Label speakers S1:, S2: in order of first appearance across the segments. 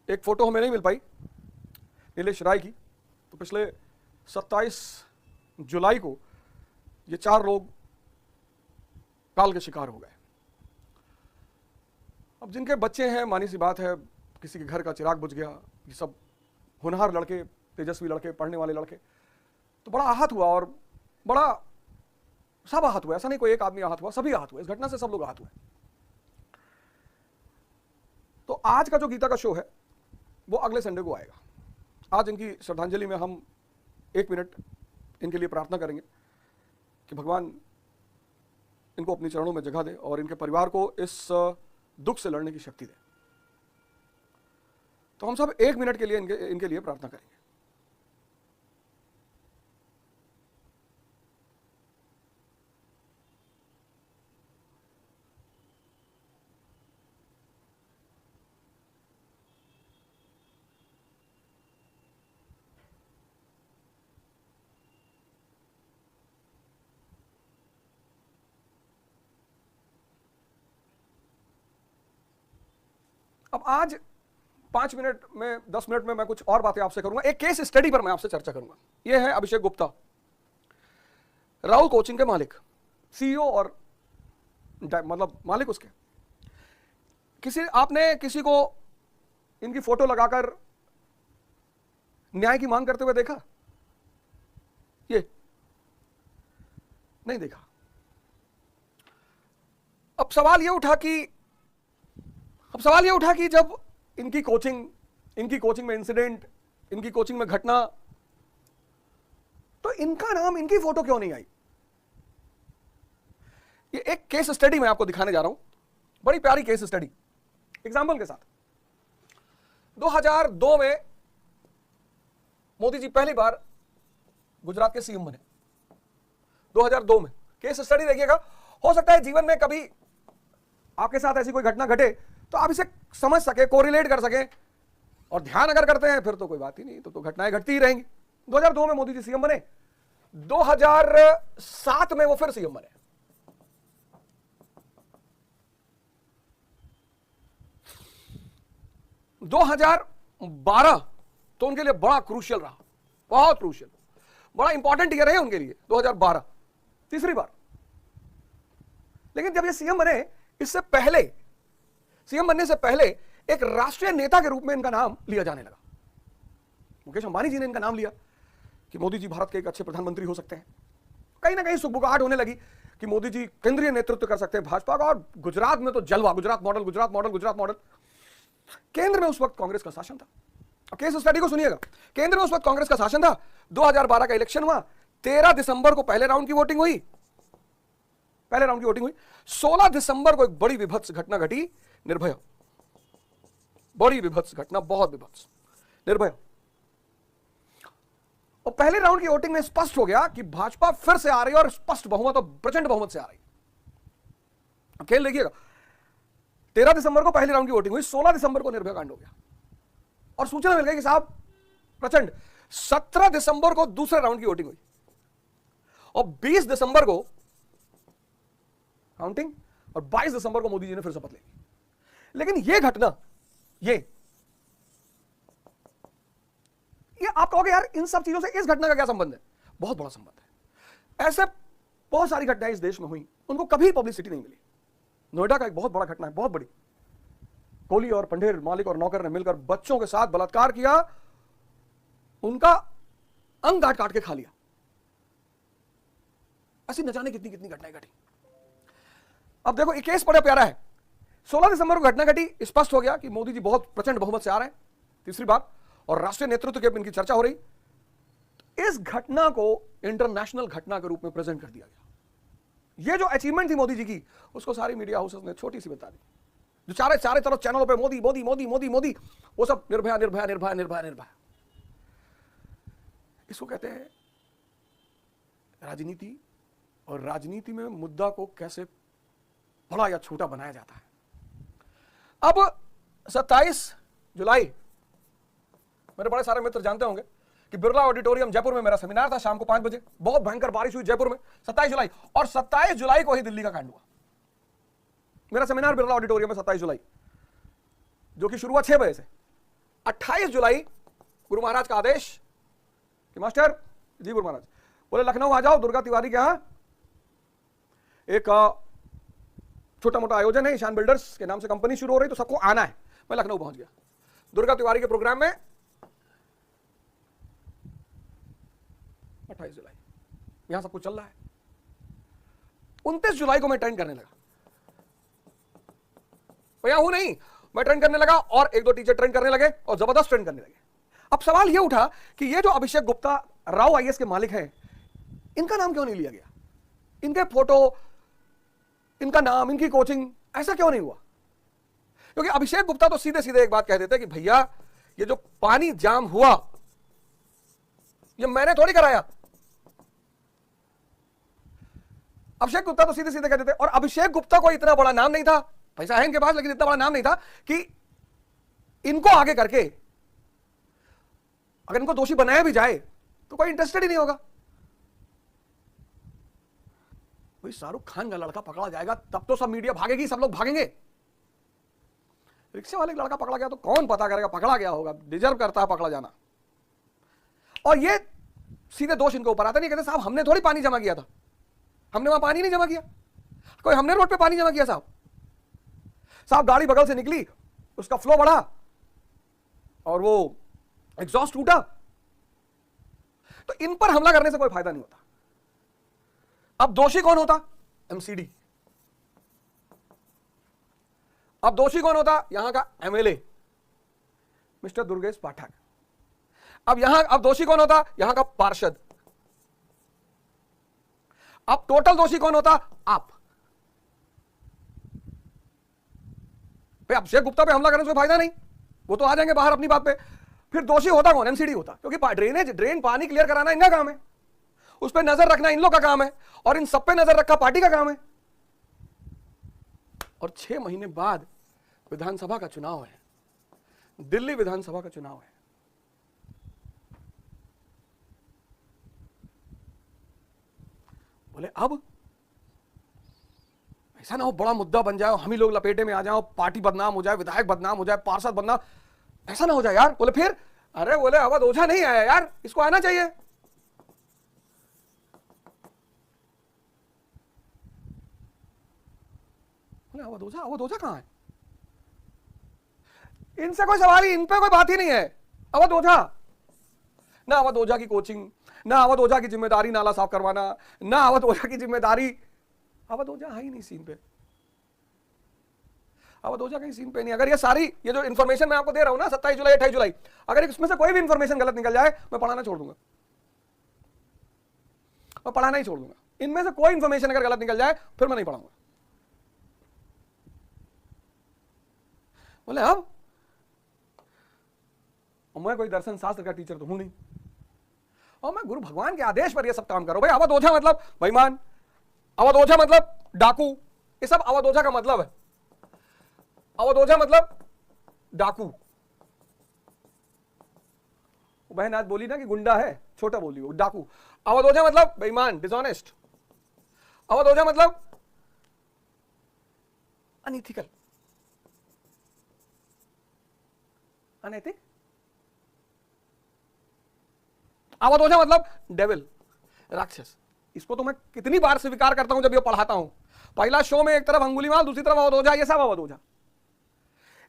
S1: एक फोटो हमें नहीं मिल पाई नीलेश राय की, तो पिछले 27 जुलाई को ये 4 लोग काल के शिकार हो गए। अब जिनके बच्चे हैं, मानी सी बात है, किसी के घर का चिराग बुझ गया, ये सब होनहार लड़के, तेजस्वी लड़के, पढ़ने वाले लड़के, तो बड़ा आहत हुआ और बड़ा सब आहत हुआ। ऐसा नहीं कोई एक आदमी आहत हुआ, सभी आहत हुए। इस घटना से सब लोग आहत हुए। तो आज का जो गीता का शो है वो अगले संडे को आएगा। आज इनकी श्रद्धांजलि में हम 1 मिनट इनके लिए प्रार्थना करेंगे कि भगवान इनको अपने चरणों में जगह दे और इनके परिवार को इस दुख से लड़ने की शक्ति दे। तो हम सब 1 मिनट के लिए इनके लिए प्रार्थना करेंगे। अब आज 5 मिनट में 10 मिनट में मैं कुछ और बातें आपसे करूंगा। एक केस स्टडी पर मैं आपसे चर्चा करूंगा। यह है अभिषेक गुप्ता, राहुल कोचिंग के मालिक, सीईओ और मतलब मालिक उसके। आपने किसी को इनकी फोटो लगाकर न्याय की मांग करते हुए देखा? ये नहीं देखा। अब सवाल यह उठा कि जब इनकी कोचिंग में इंसिडेंट, इनकी कोचिंग में घटना, तो इनका नाम, इनकी फोटो क्यों नहीं आई? ये एक केस स्टडी मैं आपको दिखाने जा रहा हूं, बड़ी प्यारी केस स्टडी एग्जाम्पल के साथ। 2002 में मोदी जी पहली बार गुजरात के सीएम बने। 2002 में केस स्टडी देखिएगा। हो सकता है जीवन में कभी आपके साथ ऐसी कोई घटना घटे तो आप इसे समझ सके, कोरिलेट कर सके, और ध्यान अगर करते हैं फिर तो कोई बात ही नहीं, तो घटनाएं घटती ही रहेंगी। 2002 में मोदी जी सीएम बने। 2007 में वो फिर सीएम बने। - 2012 तो उनके लिए बड़ा क्रूशियल रहा, बहुत क्रूशियल, बड़ा इंपॉर्टेंट ईयर है उनके लिए 2012, तीसरी बार। लेकिन जब ये सीएम बने, इससे पहले, सीएम बनने से पहले एक राष्ट्रीय नेता के रूप में इनका नाम लिया जाने लगा। मुकेश अंबानी जी ने इनका नाम लिया कि मोदी जी भारत के एक अच्छे प्रधानमंत्री हो सकते हैं। कहीं ना कहीं सुगबुगाहट होने लगी कि मोदी जी केंद्रीय नेतृत्व कर सकते हैं भाजपा का, और गुजरात में तो जलवा, गुजरात मॉडल। केंद्र में उस वक्त कांग्रेस का शासन था। केस स्टडी को सुनिएगा। केंद्र में उस वक्त कांग्रेस का शासन था। 2012 का इलेक्शन हुआ। 13 दिसंबर को पहले राउंड की वोटिंग हुई। 16 दिसंबर को एक बड़ी विभत्स घटना घटी, निर्भया। बड़ी विभत्स घटना, बहुत विभत्स, निर्भया। और पहले राउंड की वोटिंग में स्पष्ट हो गया कि भाजपा फिर से आ रही है, और स्पष्ट बहुमत और प्रचंड बहुमत से आ रही है। खेल देखिएगा। 13 दिसंबर को पहली राउंड की वोटिंग हुई, 16 दिसंबर को निर्भया कांड हो गया और सूचना मिल गई कि साहब प्रचंड। 17 दिसंबर को दूसरे राउंड की वोटिंग हुई और 20 दिसंबर को काउंटिंग, और 22 दिसंबर को मोदी जी ने फिर शपथ ली। लेकिन यह घटना, ये आप कहोगे यार इन सब चीजों से इस घटना का क्या संबंध है? बहुत बड़ा संबंध है। ऐसे बहुत सारी घटनाएं इस देश में हुई, उनको कभी पब्लिसिटी नहीं मिली। नोएडा का एक बहुत बड़ा घटना है, बहुत बड़ी। कोहली और पंढेर, मालिक और नौकर ने मिलकर बच्चों के साथ बलात्कार किया, उनका अंग काट काट के खा लिया। ऐसी न जाने कितनी कितनी घटनाएं घटी। अब देखो ये केस बड़ा प्यारा है। 16 दिसंबर को घटना घटी, स्पष्ट हो गया कि मोदी जी बहुत प्रचंड बहुमत से आ रहे हैं तीसरी बार, और राष्ट्रीय नेतृत्व के इनकी चर्चा हो रही। इस घटना को इंटरनेशनल घटना के रूप में प्रेजेंट कर दिया गया। ये जो अचीवमेंट थी मोदी जी की, उसको सारी मीडिया हाउसेस ने छोटी सी बता दी। जो चारे तरफ चैनलों पे मोदी मोदी मोदी मोदी मोदी, वो सब निर्भया निर्भया निर्भया निर्भया निर्भया। इसको कहते हैं राजनीति, और राजनीति में मुद्दा को कैसे बड़ा या छोटा बनाया जाता है। अब 27 जुलाई, मेरे बड़े सारे मित्र जानते होंगे कि बिरला ऑडिटोरियम जयपुर में मेरा सेमिनार था शाम को 5 बजे। बहुत भयंकर बारिश हुई जयपुर में 27 जुलाई, और 27 जुलाई को ही दिल्ली का कांड हुआ। मेरा सेमिनार बिरला ऑडिटोरियम में 27 जुलाई, जो कि शुरू हुआ 6 बजे से। 28 जुलाई गुरु महाराज का आदेश कि मास्टर जी गुरु महाराज बोले लखनऊ आ जाओ, दुर्गा तिवारी के यहां एक छोटा मोटा आयोजन है, ईशान बिल्डर्स के नाम से कंपनी शुरू हो रही, तो सबको आना है। मैं लखनऊ पहुंच गया। दुर्गा तिवारी के प्रोग्राम में 28 जुलाई यहां सब कुछ चल रहा है। 29 जुलाई को मैं ट्रेंड करने लगा। यहां हूं नहीं, मैं ट्रेंड करने लगा और एक दो टीचर ट्रेंड करने लगे और जबरदस्त ट्रेंड करने लगे। अब सवाल यह उठा कि ये जो अभिषेक गुप्ता राव आईएएस के मालिक हैं, इनका नाम क्यों नहीं लिया गया? इनके फोटो, इनका नाम, इनकी कोचिंग, ऐसा क्यों नहीं हुआ? क्योंकि अभिषेक गुप्ता तो सीधे सीधे एक बात कह देते कि भैया ये जो पानी जाम हुआ ये मैंने थोड़ी कराया। अभिषेक गुप्ता तो सीधे सीधे कह देते। और अभिषेक गुप्ता को इतना बड़ा नाम नहीं था, पैसा है इनके पास लेकिन इतना बड़ा नाम नहीं था कि इनको आगे करके अगर इनको दोषी बनाया भी जाए तो कोई इंटरेस्टेड ही नहीं होगा। भाई शाहरुख खान का लड़का पकड़ा जाएगा तब तो सब मीडिया भागेगी, सब लोग भागेंगे। रिक्शे वाले का लड़का पकड़ा गया तो कौन पता करेगा पकड़ा गया होगा, डिजर्व करता है पकड़ा जाना। और ये सीधे दोष इनको ऊपर आता नहीं, कहते साहब हमने थोड़ी पानी जमा किया था, हमने वहां पानी नहीं जमा किया, कोई हमने रोड पे पानी जमा किया साहब गाड़ी बगल से निकली, उसका फ्लो बढ़ा और वो एग्जॉस्ट टूटा। तो इन पर हमला करने से कोई फायदा नहीं होता। अब दोषी कौन होता? एमसीडी। अब दोषी कौन होता? यहां का एमएलए मिस्टर दुर्गेश पाठक। अब दोषी कौन होता? यहां का पार्षद। अब टोटल दोषी कौन होता? आप। भाई अभिषेक गुप्ता पे हमला करने से कोई फायदा नहीं, वो तो आ जाएंगे बाहर अपनी बात पे। फिर दोषी होता कौन? एमसीडी होता, क्योंकि ड्रेन पानी क्लियर कराना इनका काम है, उस पर नजर रखना इन लोग का काम है और इन सब पे नजर रखा पार्टी का काम है। और 6 महीने बाद विधानसभा का चुनाव है, दिल्ली विधानसभा का चुनाव है। बोले अब ऐसा ना हो बड़ा मुद्दा बन जाए, हम ही लोग लपेटे में आ जाओ, पार्टी बदनाम हो जाए, विधायक बदनाम हो जाए, पार्षद बदनाम, ऐसा ना हो जाए यार। बोले फिर? अरे बोले अवध ओझा नहीं आया यार, इसको आना चाहिए। बोले अवध ओझा कहां है? इनसे कोई सवाल ही, इन पे कोई बात ही नहीं है। अवध ओझा ना, अवध ओझा की कोचिंग ना, अवध ओझा की जिम्मेदारी नाला साफ करवाना ना, अवध ओझा की जिम्मेदारी, अवध ओझा है ही नहीं सीन पे। अवध ओझा कहीं सीन पे नहीं। अगर ये जो इन्फॉर्मेशन मैं आपको दे रहा हूं ना 27 जुलाई 28 जुलाई, अगर इसमें से कोई भी इन्फॉर्मेशन गलत निकल जाए मैं पढ़ाना छोड़ दूंगा, मैं पढ़ाना ही छोड़ दूंगा। इनमें से कोई इन्फॉर्मेशन अगर गलत निकल जाए फिर मैं नहीं पढ़ाऊंगा। बोले अब मैं कोई दर्शन शास्त्र का टीचर तो हूं नहीं और मैं गुरु भगवान के आदेश पर ये सब काम करो। भाई अवध ओझा मतलब बेईमान, अवध ओझा मतलब डाकू, ये सब अवध ओझा का मतलब है। अवध ओझा मतलब डाकू। बहन आज बोली ना कि गुंडा है, छोटा बोली वो डाकू। अवध ओझा मतलब बेईमान, डिसऑनेस्ट। अवध ओझा मतलब अनइथिकल, अनैतिक। अवध ओझा मतलब डेविल, राक्षस। इसको तो मैं कितनी बार स्वीकार करता हूं जब ये पढ़ाता हूं। पहला शो में एक तरफ अंगुलीमाल, दूसरी तरफ अवध ओझा, ये सब अवध ओझा।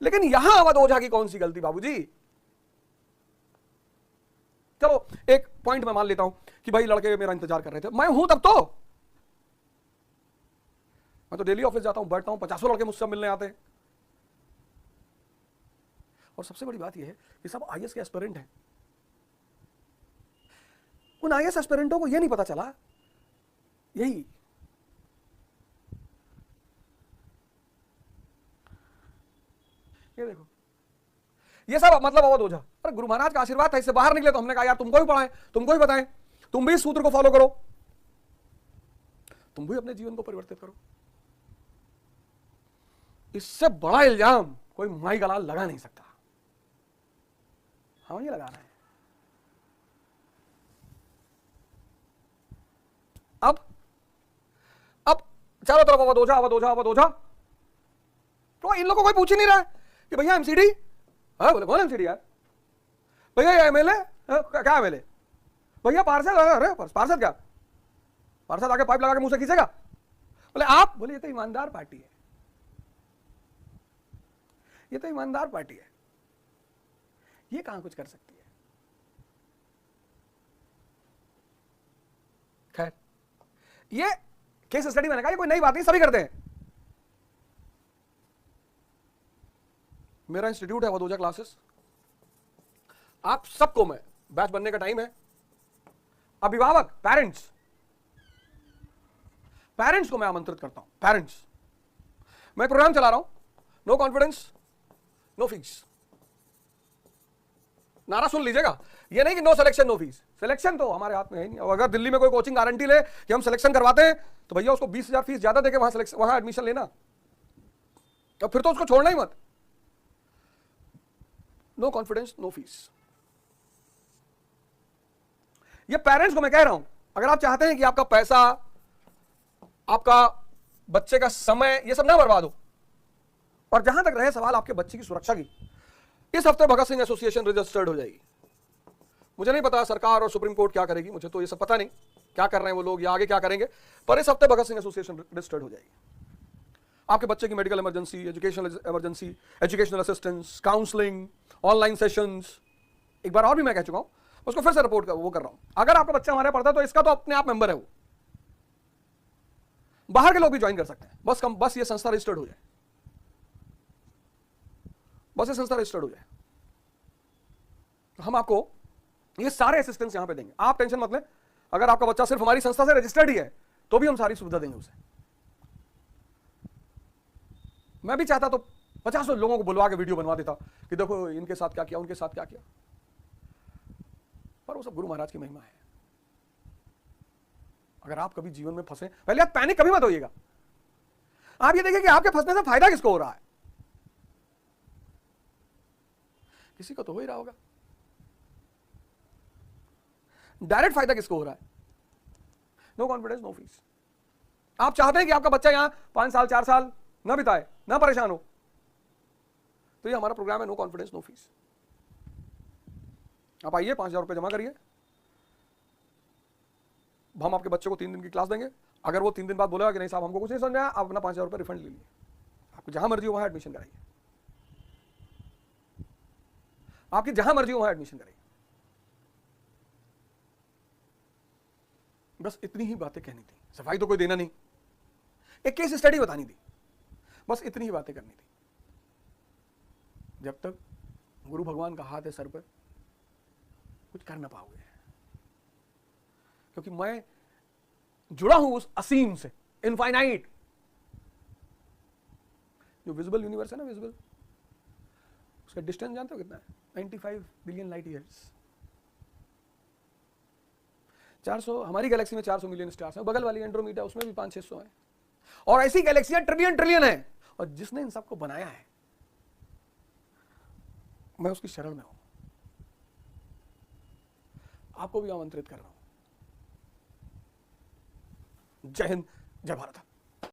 S1: लेकिन यहां अवध ओझा की कौन सी गलती बाबूजी? चलो एक पॉइंट मैं मान लेता हूं कि भाई लड़के मेरा इंतजार कर रहे थे, मैं हूं तब तो। मैं तो डेली ऑफिस जाता हूं, बैठता हूं, 50 लड़के मुझसे मिलने आते हैं। और सबसे बड़ी बात यह है कि सब आईएएस के एस्पिरेंट हैं। उन आईएएस एस्पिरेंटों को यह नहीं पता चला, यही ये देखो, ये सब मतलब अवध ओझा। अरे गुरु महाराज का आशीर्वाद था, इससे बाहर निकले तो हमने कहा यार तुमको भी पढ़ाएं, तुमको भी बताएं, तुम भी इस सूत्र को फॉलो करो, तुम भी अपने जीवन को परिवर्तित करो। इससे बड़ा इल्जाम कोई माई गलाल लगा नहीं सकता। हाँ ये लगाना है। अब चारों तरफ अवध ओझा, अवध ओझा, अवध ओझा। तो इन लोगों को कोई पूछ ही नहीं रहा है कि भैया एमसीडी। हाँ बोले कौन एमसीडी यार? भैया ये एमएलए क्या एमएलए, भैया पार्षद, अरे पार्षद क्या, पार्षद आके पाइप लगा के मुंह से खींचेगा? बोले आप, बोले ये तो ईमानदार पार्टी है, ये तो ईमानदार पार्टी है, ये कहां कुछ कर सकती है। खैर, ये केस स्टडी मैंने कहा, ये कोई नई बात नहीं, सभी करते हैं। मेरा इंस्टीट्यूट है वदोजा क्लासेस, आप सबको मैं, बैच बनने का टाइम है, अभिभावक पेरेंट्स को मैं आमंत्रित करता हूं। पेरेंट्स, मैं प्रोग्राम चला रहा हूं, नो कॉन्फिडेंस नो फीस। नारा सुन लीजिएगा, ये नहीं कि no selection no fees, selection तो हमारे हाथ में है नहीं। और अगर दिल्ली में कोई कोचिंग गारंटी ले कि हम सिलेक्शन करवाते हैं, तो भैया उसको 20,000 फीस ज्यादा देके वहां एडमिशन लेना, तो फिर तो उसको छोड़ना ही मत। नो कॉन्फिडेंस नो फीस, ये पेरेंट्स को मैं कह रहा हूं। अगर आप चाहते हैं कि आपका पैसा, आपका बच्चे का समय, ये सब ना बर्बाद हो, और जहां तक रहे सवाल आपके बच्चे की सुरक्षा की, इस हफ्ते भगत सिंह एसोसिएशन रजिस्टर्ड हो जाएगी। मुझे नहीं पता सरकार और सुप्रीम कोर्ट क्या करेगी, मुझे तो ये सब पता नहीं क्या कर रहे हैं वो लोग या आगे क्या करेंगे, पर इस हफ्ते भगत सिंह एसोसिएशन रजिस्टर्ड हो जाएगी। आपके बच्चे की medical emergency, educational emergency, educational assistance, counselling, online sessions, एक बार और भी मैं कह चुका हूं, उसको फिर से रिपोर्ट कर रहा हूं। अगर आपका बच्चा हमारे पढ़ता है तो इसका तो अपने आप मेंबर है वो, बाहर के लोग भी ज्वाइन कर सकते हैं, बस ये संस्था रजिस्टर्ड हो जाए, बस ये संस्था रजिस्टर्ड हो जाए, तो हम आपको ये सारे असिस्टेंस यहां पे देंगे। आप टेंशन मत लें, अगर आपका बच्चा सिर्फ हमारी संस्था से रजिस्टर्ड ही है तो भी हम सारी सुविधा देंगे उसे। मैं भी चाहता तो 50 लोगों को बुलवा के वीडियो बनवा देता कि देखो इनके साथ क्या किया, उनके साथ क्या किया, पर वो सब गुरु महाराज की महिमा है। अगर आप कभी जीवन में फंसे, पहले आप पैनिक कभी मत होइएगा, आप ये देखिए कि आपके फंसने से फायदा किसको हो रहा है, किसी को तो हो ही रहा होगा। डायरेक्ट फायदा किसको हो रहा है? No confidence no fees. आप चाहते हैं कि आपका बच्चा यहां 5 साल 4 साल ना बिताए, ना परेशान हो, तो ये हमारा प्रोग्राम है, नो कॉन्फिडेंस नो फीस। आप आइए, 5,000 रुपए जमा करिए, हम आपके बच्चे को 3 दिन की क्लास देंगे। अगर वो 3 दिन बाद बोलेगा कि नहीं साहब हमको कुछ नहीं समझ में आया, आप अपना 5,000 रुपए रिफंड ले लीजिए, आपको जहां मर्जी हो वहां एडमिशन कराइए, आपकी जहां मर्जी हो वहां एडमिशन कराइए। बस इतनी ही बातें कहनी थी, सफाई तो कोई देना नहीं, एक केस स्टडी बतानी थी, बस इतनी ही बातें करनी थी। जब तक गुरु भगवान का हाथ है सर पर, कुछ कर ना पाओगे, क्योंकि मैं जुड़ा हूं उस असीम से, इनफाइनाइट। जो विजिबल यूनिवर्स है ना, विजिबल, उसका डिस्टेंस जानते हो कितना है? 95 बिलियन लाइट ईयर्स। 400, हमारी गैलेक्सी में 400 मिलियन स्टार्स हैं, बगल वाली एंड्रोमीडा उसमें भी 500-600 हैं, और ऐसी गैलेक्सियां ट्रिलियन है, और जिसने इन सबको बनाया है मैं उसकी शरण में हूं। आपको भी आमंत्रित कर रहा हूं। जय हिंद, जय भारत।